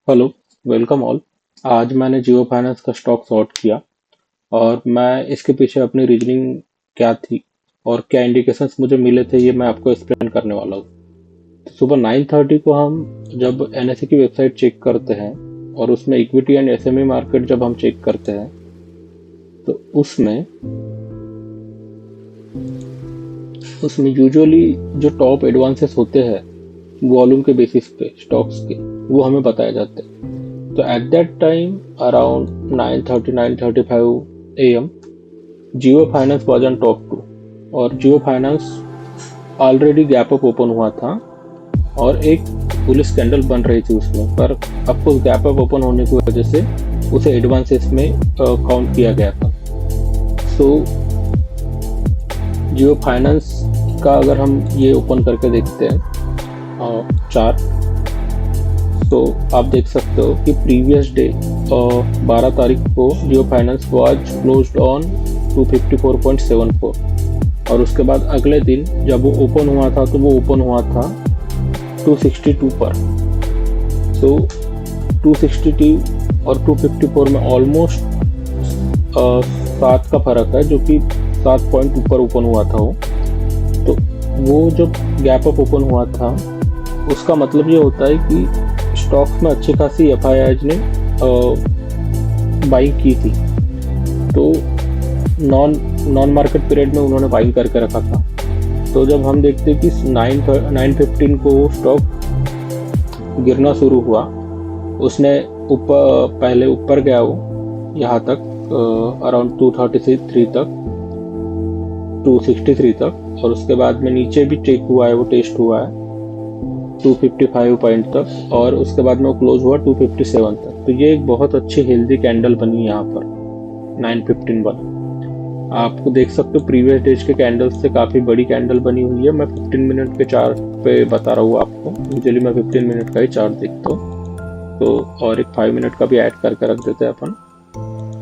Hello, welcome all. आज मैंने जियो finance का स्टॉक शॉर्ट किया और मैं इसके पीछे अपनी रीजनिंग क्या थी और क्या इंडिकेशंस मुझे मिले थे, ये मैं आपको एक्सप्लेन करने वाला हूँ। तो सुबह 9:30 को हम जब एनएसई की वेबसाइट चेक करते हैं और उसमें इक्विटी एंड एसएमई मार्केट जब हम चेक करते हैं तो उसमें उसमें यूजुअली जो टॉप एडवांसेस होते हैं वॉल्यूम के बेसिस पे स्टॉक्स के, वो हमें बताए जाते हैं। तो at that time around 9:30 9:35 AM Jio finance was on top two, और Jio finance already gap up open हुआ था और एक पुलिस कैंडल बन रही थी उसमें, पर अफकोर्स गैप अप ओपन होने की वजह से उसे एडवांसेस में काउंट किया गया था। सो जियो फाइनेंस का अगर हम ये ओपन करके देखते हैं चार्ट, तो आप देख सकते हो कि प्रीवियस डे 12 तारीख को जियो फाइनेंस वाज क्लोज्ड ऑन 254.74, और उसके बाद अगले दिन जब वो ओपन हुआ था तो वो ओपन हुआ था 262 पर। सो 262 और 254 में ऑलमोस्ट 7 का फर्क है, जो कि 7 पॉइंट ऊपर ओपन हुआ था वो। तो वो जब गैप अप ओपन हुआ था उसका मतलब ये होता है कि स्टॉक्स में अच्छी खासी एफआईआईज ने बाइंग की थी। तो नॉन नॉन मार्केट पीरियड में उन्होंने बाइंग करके रखा था। तो जब हम देखते हैं कि 9:15 को स्टॉक गिरना शुरू हुआ, उसने पहले ऊपर गया वो यहाँ तक अराउंड 233 तक, 263 तक, और उसके बाद में नीचे भी चेक हुआ है, वो टेस्ट हुआ है 255 पॉइंट तक, और उसके बाद में वो क्लोज हुआ 257 तक। तो ये एक बहुत अच्छी हेल्दी कैंडल बनी यहाँ पर 9:15 वाला। आपको देख सकते हो प्रीवियस डेज के कैंडल्स से काफ़ी बड़ी कैंडल बनी हुई है। मैं 15 मिनट के चार्ट पे बता रहा हूँ आपको। यूजुअली मैं 15 मिनट का ही चार्ट देखता हूँ, तो और एक 5 मिनट का भी ऐड करके रख देते हैं अपन,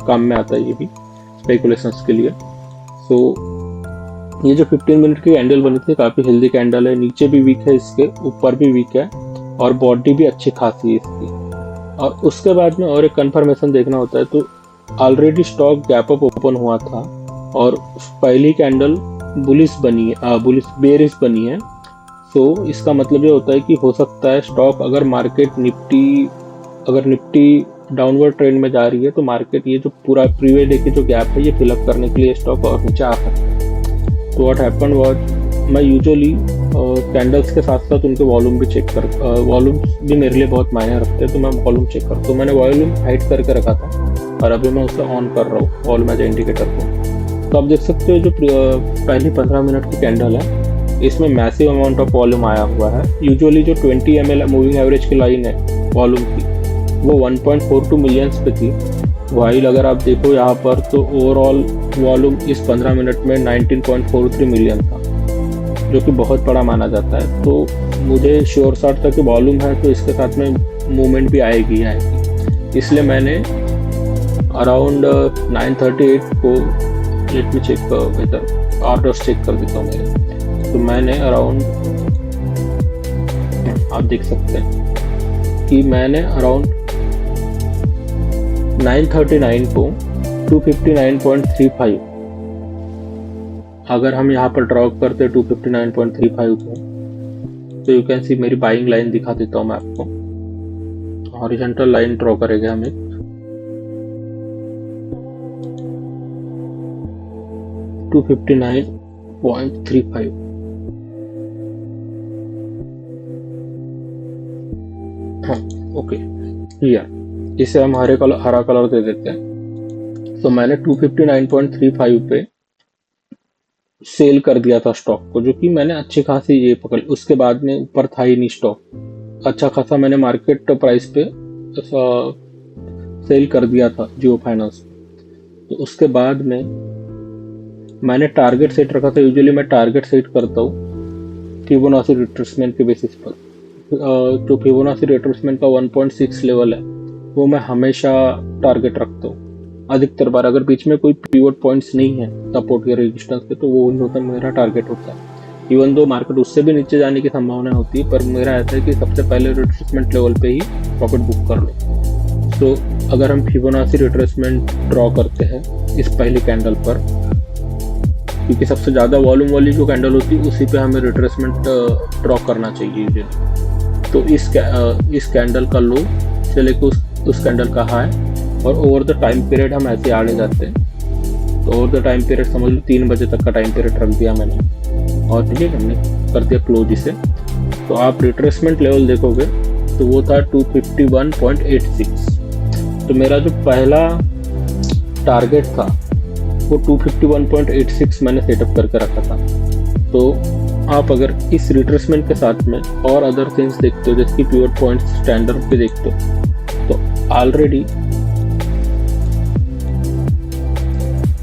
काम में आता है ये भी स्पेकुलेशंस के लिए। सो ये जो 15 मिनट की कैंडल बनी थी काफ़ी हेल्दी कैंडल है। नीचे भी वीक है, इसके ऊपर भी वीक है, और बॉडी भी अच्छी खासी है इसकी। और उसके बाद में और एक कंफर्मेशन देखना होता है। तो already stock gap up open हुआ था और पहली कैंडल बुलिश बनी है, बेरिश बनी है। सो इसका मतलब ये होता है कि हो सकता है स्टॉक अगर निफ्टी डाउनवर्ड ट्रेंड में जा रही है तो मार्केट ये जो पूरा प्रीवियस डे की जो गैप है ये फिलअप करने के लिए स्टॉक और नीचे आ सकता है। तो व्हाट हैपेंड वाज, मैं यूजुअली कैंडल्स के साथ साथ उनके वॉल्यूम भी चेक वॉल्यूम भी मेरे लिए बहुत मायने रखते हैं, तो मैं वॉल्यूम चेक करता हूँ। मैंने वॉल्यूम हाइड करके रखा था और अभी मैं उसे ऑन कर रहा हूँ वॉल्यूम एज इंडिकेटर को। तो आप देख सकते हो जो पहली 15 मिनट की कैंडल है, इसमें मैसिव अमाउंट ऑफ वॉल्यूम आया हुआ है। यूजुअली जो 20 ml मूविंग एवरेज की लाइन है वॉल्यूम की, वो 1.42 मिलियंस पे थी। वाइल अगर आप देखो यहाँ पर तो ओवरऑल वॉल्यूम इस 15 मिनट में 19.43 मिलियन था, जो कि बहुत बड़ा माना जाता है। तो मुझे श्योर शॉट था कि वॉल्यूम है तो इसके साथ में मूवमेंट भी आएगी। इसलिए मैंने अराउंड 9:38 को, लेट मी चेक बेहतर ऑर्डर्स चेक कर देता हूँ मेरे। तो मैंने अराउंड, आप देख सकते हैं कि मैंने अराउंड 9:39 को 259.35, अगर हम यहाँ पर ड्रॉ करते 259.35 को, तो यू कैन सी मेरी बाइंग लाइन दिखा देता हूँ मैं आपको। हॉरिजॉन्टल लाइन ड्रॉ करेंगे हम एक 259.35। हाँ, ओके, हियर इसे हम हरा कलर दे देते हैं। तो मैंने 259.35 पे सेल कर दिया था स्टॉक को, जो कि मैंने अच्छी खासी ये पकड़, उसके बाद में ऊपर था ही नहीं स्टॉक, अच्छा खासा मैंने मार्केट प्राइस पे सेल कर दिया था जियो फाइनेंस। तो उसके बाद में मैंने टारगेट सेट रखा था। यूजुअली मैं टारगेट सेट करता हूँ फिबोनाची रिट्रेसमेंट के बेसिस पर। तो फिबोनाची रिट्रेसमेंट का 1.6 लेवल है, वो मैं हमेशा टारगेट रखता हूँ अधिकतर बार। अगर बीच में कोई पिवट पॉइंट्स नहीं है सपोर्ट या रेजिस्टेंस पे, तो वो होता मेरा टारगेट होता है। इवन दो मार्केट उससे भी नीचे जाने की संभावना होती है, पर मेरा ऐसा है कि सबसे पहले रिट्रेसमेंट लेवल पे ही प्रॉफिट बुक कर लो। तो अगर हम फिबोनाची रिट्रेसमेंट ड्रॉ करते हैं इस पहली कैंडल पर, क्योंकि सबसे ज़्यादा वॉल्यूम वाली जो कैंडल होती है उसी पे हमें रिट्रेसमेंट ड्रॉ करना चाहिए यूजुअली। तो इस कैंडल का लो से लेकर उस कैंडल का हाई, और ओवर द टाइम पीरियड हम ऐसे आगे जाते हैं। तो ओवर द टाइम पीरियड समझ लो 3 बजे तक का टाइम पीरियड रख दिया मैंने, और ठीक हमने कर दिया क्लोज इसे। तो आप रिट्रेसमेंट लेवल देखोगे तो वो था 251.86। तो मेरा जो पहला टारगेट था वो 251.86 मैंने सेटअप करके रखा था। तो आप अगर इस रिट्रेसमेंट के साथ में और अदर थिंग्स देखते हो, जैसे कि पिवट पॉइंट्स स्टैंडर्ड पे देखते हो, तो ऑलरेडी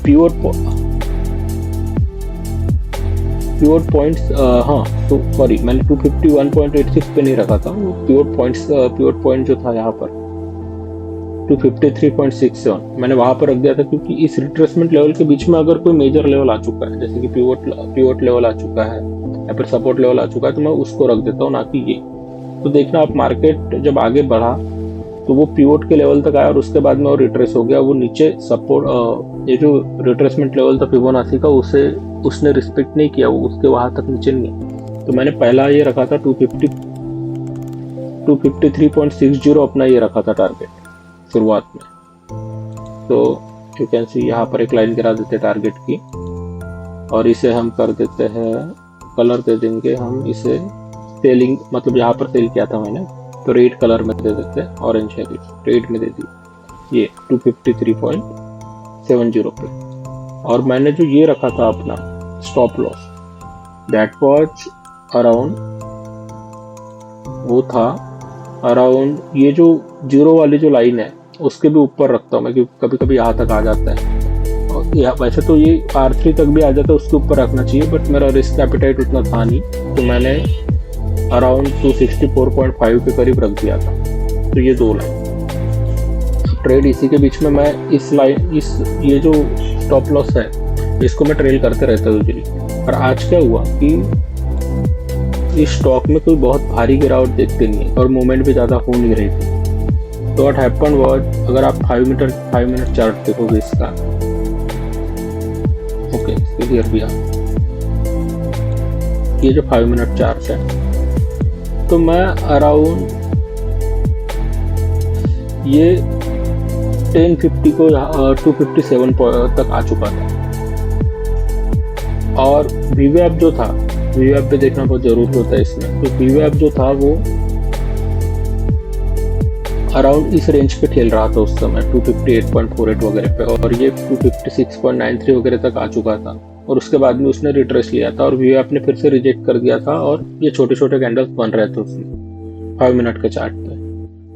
पिवट पॉइंट्स तो सॉरी मैंने 251.86 पे नहीं रखा था, वो पिवट पॉइंट जो था यहाँ पर 253.67 मैंने वहाँ पर रख दिया था, क्योंकि इस रिट्रेसमेंट लेवल के बीच में अगर कोई मेजर लेवल आ चुका है, जैसे कि पिवट लेवल आ चुका है या फिर सपोर्ट लेवल आ चुका है, तो मैं उसको रख देता हूँ, ना कि ये। तो देखना आप मार्केट जब आगे बढ़ा तो वो पिवट के लेवल तक आया और उसके बाद में वो रिट्रेस हो गया, वो नीचे सपोर्ट ये जो रिट्रेसमेंट लेवल था फिबोनाची का उसने रिस्पेक्ट नहीं किया, वो उसके वहाँ तक नीचे नहीं है। तो मैंने पहला ये रखा था 253.60 अपना ये रखा था टारगेट शुरुआत में। तो यू कैन सी यहाँ पर एक लाइन गिरा देते टारगेट की, और इसे हम कर देते हैं कलर दे देंगे हम इसे सेलिंग, मतलब यहाँ पर सेल किया था मैंने तो रेड कलर में दे देते हैं, ऑरेंज है रेड में दे दी ये 253.70 पे। और मैंने जो ये रखा था अपना stop loss, that was around, वो था अराउंड ये जो जीरो वाली जो लाइन है उसके भी ऊपर रखता हूँ मैं, क्योंकि कभी कभी यहाँ तक आ जाता है। और यहाँ वैसे तो ये R3 तक भी आ जाता है, उसके ऊपर रखना चाहिए, बट मेरा रिस्क एपिटाइट उतना था नहीं, तो मैंने अराउंड 264.5 के करीब रख दिया था। तो ये दो लाइन ट्रेड, इसी के बीच में मैं ये जो स्टॉप लॉस है इसको मैं ट्रेल करते रहता हूँ यूजुअली। पर आज क्या हुआ कि इस स्टॉक में कोई बहुत भारी गिरावट देखते नहीं है और मूवमेंट भी ज़्यादा हो नहीं रही थी। तो व्हाट हैपेंड वाज, अगर आप 5 मिनट चार्ट देखोगे इसका, ओके क्लियर भी ये जो 5 मिनट चार्ट है, तो मैं अराउंड ये 1050 को 257 तक आ चुका था। और वीवैप जो था, वीवैप पे देखना बहुत जरूरी होता है इसमें, तो वीवैप जो था वो अराउंड इस रेंज पे खेल रहा था उस समय 258.48 वगैरह पे, और ये 256.93 वगैरह तक आ चुका था। और उसके बाद में उसने रिट्रेस लिया था और वीवैप ने फिर से रिजेक्ट कर दिया था, और ये छोटे छोटे कैंडल्स बन रहे थे उसमें 5 मिनट के चार्ट पे।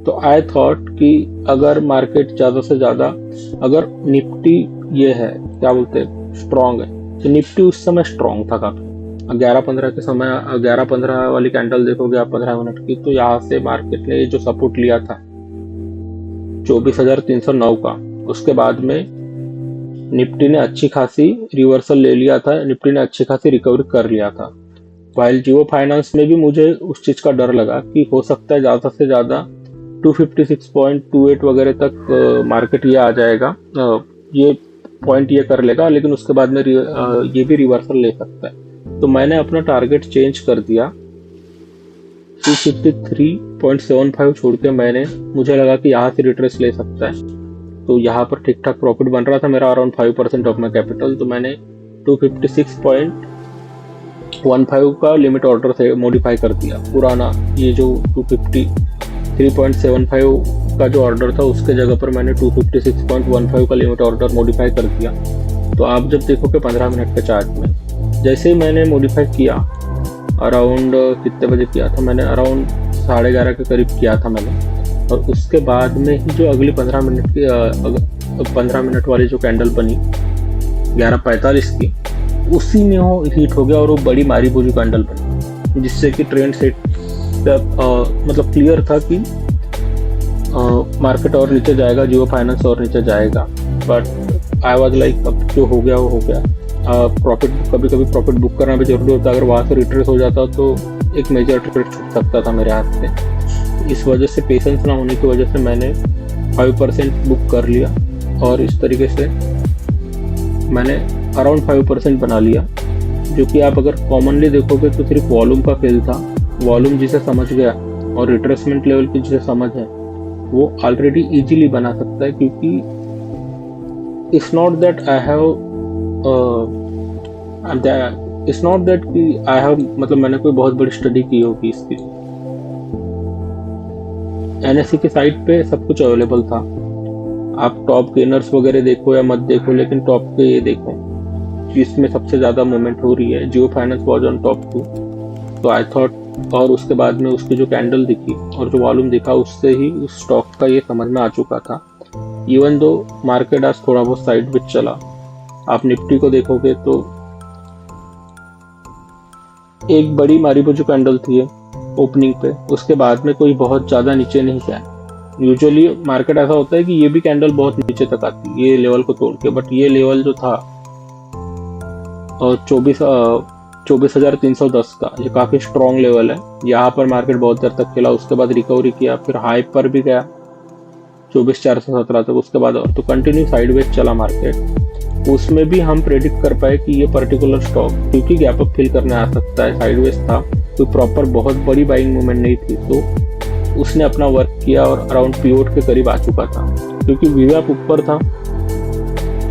तो आई थॉट कि अगर मार्केट ज़्यादा से ज़्यादा, अगर निफ्टी ये है क्या बोलते हैं स्ट्रॉन्ग है, तो निफ्टी उस समय स्ट्रॉन्ग था काफ़ी। 11-15 के समय 11-15 वाली कैंडल देखोगे आप 15 मिनट की, तो यहाँ से मार्केट ने जो सपोर्ट लिया था 24,309 का, उसके बाद में निफ्टी ने अच्छी खासी रिवर्सल ले लिया था, निफ्टी ने अच्छी खासी रिकवरी कर लिया था। वाइल जियो फाइनेंस में भी मुझे उस चीज़ का डर लगा कि हो सकता है ज़्यादा से ज़्यादा 256.28 वगैरह तक मार्केट ये आ जाएगा, ये पॉइंट ये कर लेगा, लेकिन उसके बाद में ये भी रिवर्सल ले सकता है। तो मैंने अपना टारगेट चेंज कर दिया, 253.75 छोड़ के मुझे लगा कि यहाँ से रिट्रेस ले सकता है। तो यहाँ पर ठीक ठाक प्रॉफिट बन रहा था मेरा, अराउंड 5% ऑफ माई कैपिटल। तो मैंने 256.15 का लिमिट ऑर्डर से मॉडिफाई कर दिया। पुराना ये जो 253.75 का जो ऑर्डर था उसके जगह पर मैंने 256.15 का लिमिट ऑर्डर मॉडिफाई कर दिया। तो आप जब देखोगे 15 मिनट के चार्ट में, जैसे ही मैंने मॉडिफाई किया, अराउंड कितने बजे किया था मैंने, अराउंड 11:30 के करीब किया था मैंने, और उसके बाद में ही जो अगली 15 मिनट वाली जो कैंडल बनी 11:45 की, उसी में वो हिट हो गया और वो बड़ी मारी बोझी कैंडल बनी, जिससे कि ट्रेंड सेट मतलब क्लियर था कि मार्केट और नीचे जाएगा, जियो फाइनेंस और नीचे जाएगा। बट आई वाज लाइक अब जो हो गया वो हो गया, प्रॉफिट, कभी कभी प्रॉफिट बुक करना भी जरूरी होता है। अगर वहाँ से रिट्रेस हो जाता तो एक मेजर ट्रेड छूट सकता था मेरे हाथ से। इस वजह से पेशेंस ना होने की वजह से मैंने 5% बुक कर लिया और इस तरीके से मैंने अराउंड 5% बना लिया, जो कि आप अगर कॉमनली देखोगे तो सिर्फ वॉल्यूम का खेल था। वॉल्यूम जिसे समझ गया और रिट्रेसमेंट लेवल की जिसे समझ है वो ऑलरेडी इजीली बना सकता है, क्योंकि it's not that I have मतलब मैंने कोई बहुत बड़ी स्टडी की होगी इसकी। NSE की साइट पे सब कुछ अवेलेबल था। आप टॉप गेनर्स वगैरह देखो या मत देखो, लेकिन टॉप पे ये देखो कि इसमें सबसे ज़्यादा मूवमेंट हो रही है। जियो फाइनेंस वॉज ऑन टॉप 2, तो आई थॉट, और उसके बाद में उसकी जो कैंडल दिखी और जो वॉल्यूम दिखा उससे ही उस स्टॉक का ये समझ में आ चुका था। इवन दो मार्केट आज थोड़ा बहुत साइड में चला, आप निफ्टी को देखोगे तो एक बड़ी मारीबो कैंडल थी ओपनिंग पे, उसके बाद में कोई बहुत ज़्यादा नीचे नहीं गया। यूजुअली मार्केट ऐसा होता है कि ये भी कैंडल बहुत नीचे तक आती है ये लेवल को तोड़ के, बट ये लेवल जो था 24,310 का, ये काफ़ी स्ट्रॉन्ग लेवल है। यहाँ पर मार्केट बहुत देर तक खेला, उसके बाद रिकवरी किया, फिर हाई पर भी गया 24,417 तक, उसके बाद और तो कंटिन्यू साइडवेज चला मार्केट। उसमें भी हम प्रेडिक्ट कर पाए कि ये पर्टिकुलर स्टॉक क्योंकि गैप अप फिल करने आ सकता है, साइडवेज था, कोई प्रॉपर बहुत बड़ी बाइंग मूवमेंट नहीं थी, तो उसने अपना वर्क किया और अराउंड पिवोट के करीब आ चुका था। क्योंकि वीवैप ऊपर था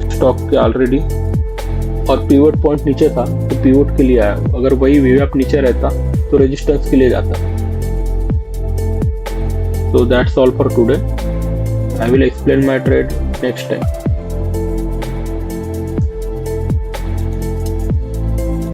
स्टॉक के ऑलरेडी और पिवोट पॉइंट नीचे था, तो पिवोट के लिए आया। अगर वही वीवैप नीचे रहता तो रेजिस्टेंस के लिए जाता। So that's all for today. I will explain my trade next time.